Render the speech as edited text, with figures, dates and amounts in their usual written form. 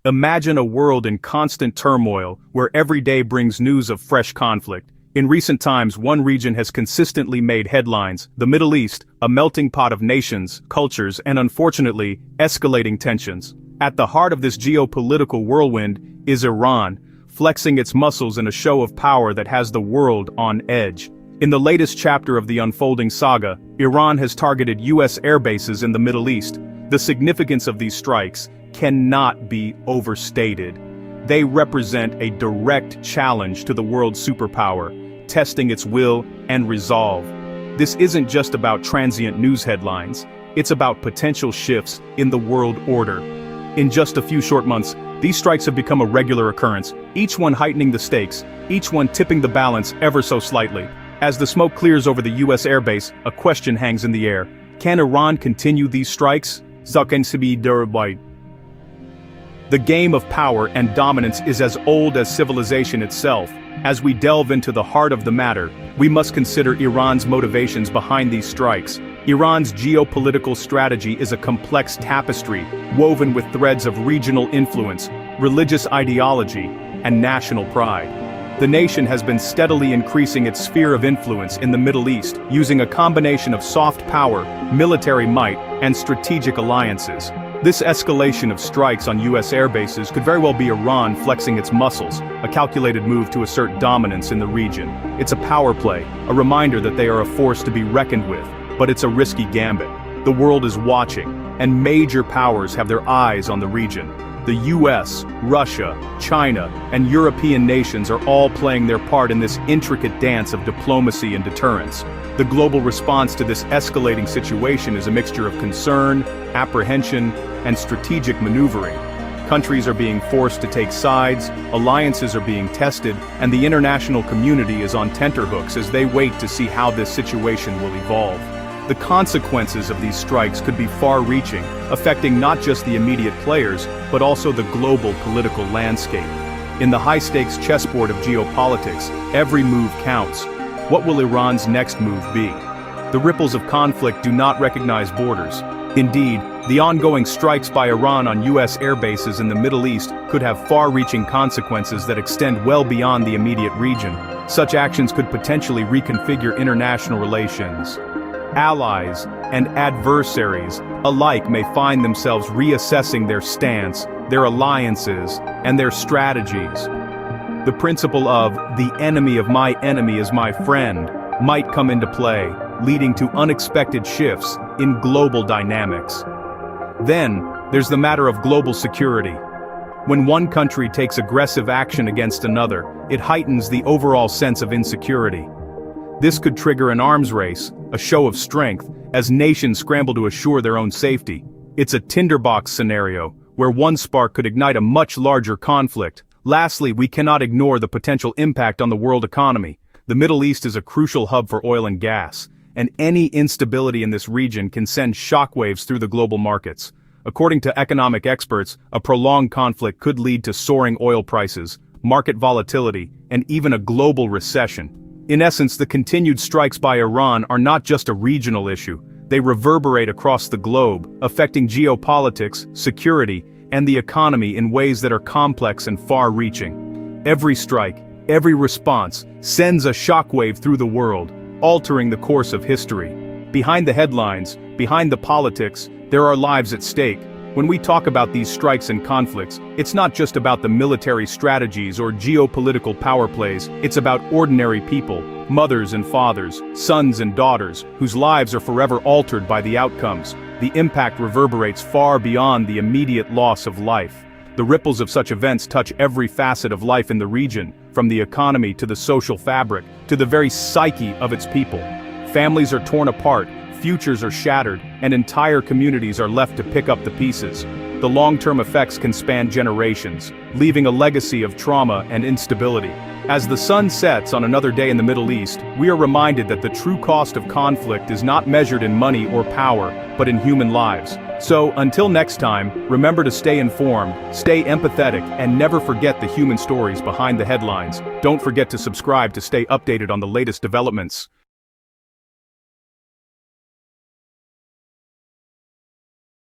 Imagine a world in constant turmoil, where every day brings news of fresh conflict. In recent times, one region has consistently made headlines: the Middle East, a melting pot of nations, cultures, and unfortunately, escalating tensions. At the heart of this geopolitical whirlwind is Iran, flexing its muscles in a show of power that has the world on edge. In the latest chapter of the unfolding saga, Iran has targeted US airbases in the Middle East. The significance of these strikes cannot be overstated. They represent a direct challenge to the world's superpower, testing its will and resolve. This isn't just about transient news headlines, it's about potential shifts in the world order. In just a few short months, these strikes have become a regular occurrence, each one heightening the stakes, each one tipping the balance ever so slightly. As the smoke clears over the US airbase, a question hangs in the air. Can Iran continue these strikes? The game of power and dominance is as old as civilization itself. As we delve into the heart of the matter, we must consider Iran's motivations behind these strikes. Iran's geopolitical strategy is a complex tapestry, woven with threads of regional influence, religious ideology, and national pride. The nation has been steadily increasing its sphere of influence in the Middle East, using a combination of soft power, military might, and strategic alliances. This escalation of strikes on US airbases could very well be Iran flexing its muscles, a calculated move to assert dominance in the region. It's a power play, a reminder that they are a force to be reckoned with, but it's a risky gambit. The world is watching, and major powers have their eyes on the region. The US, Russia, China, and European nations are all playing their part in this intricate dance of diplomacy and deterrence. The global response to this escalating situation is a mixture of concern, apprehension, and strategic maneuvering. Countries are being forced to take sides, alliances are being tested, and the international community is on tenterhooks as they wait to see how this situation will evolve. The consequences of these strikes could be far-reaching, affecting not just the immediate players, but also the global political landscape. In the high-stakes chessboard of geopolitics, every move counts. What will Iran's next move be? The ripples of conflict do not recognize borders. Indeed, the ongoing strikes by Iran on US airbases in the Middle East could have far-reaching consequences that extend well beyond the immediate region. Such actions could potentially reconfigure international relations. Allies and adversaries alike may find themselves reassessing their stance, their alliances, and their strategies. The principle of "the enemy of my enemy is my friend" might come into play, leading to unexpected shifts in global dynamics. Then, there's the matter of global security. When one country takes aggressive action against another, it heightens the overall sense of insecurity. This could trigger an arms race, a show of strength, as nations scramble to assure their own safety. It's a tinderbox scenario, where one spark could ignite a much larger conflict. Lastly, we cannot ignore the potential impact on the world economy. The Middle East is a crucial hub for oil and gas, and any instability in this region can send shockwaves through the global markets. According to economic experts, a prolonged conflict could lead to soaring oil prices, market volatility, and even a global recession. In essence, the continued strikes by Iran are not just a regional issue. They reverberate across the globe, affecting geopolitics, security, and the economy in ways that are complex and far-reaching. Every strike, every response, sends a shockwave through the world, altering the course of history. Behind the headlines, behind the politics, there are lives at stake. When we talk about these strikes and conflicts, it's not just about the military strategies or geopolitical power plays, it's about ordinary people, mothers and fathers, sons and daughters, whose lives are forever altered by the outcomes. The impact reverberates far beyond the immediate loss of life. The ripples of such events touch every facet of life in the region, from the economy to the social fabric, to the very psyche of its people. Families are torn apart, futures are shattered, and entire communities are left to pick up the pieces. The long-term effects can span generations, leaving a legacy of trauma and instability. As the sun sets on another day in the Middle East, we are reminded that the true cost of conflict is not measured in money or power, but in human lives. So, until next time, remember to stay informed, stay empathetic, and never forget the human stories behind the headlines. Don't forget to subscribe to stay updated on the latest developments.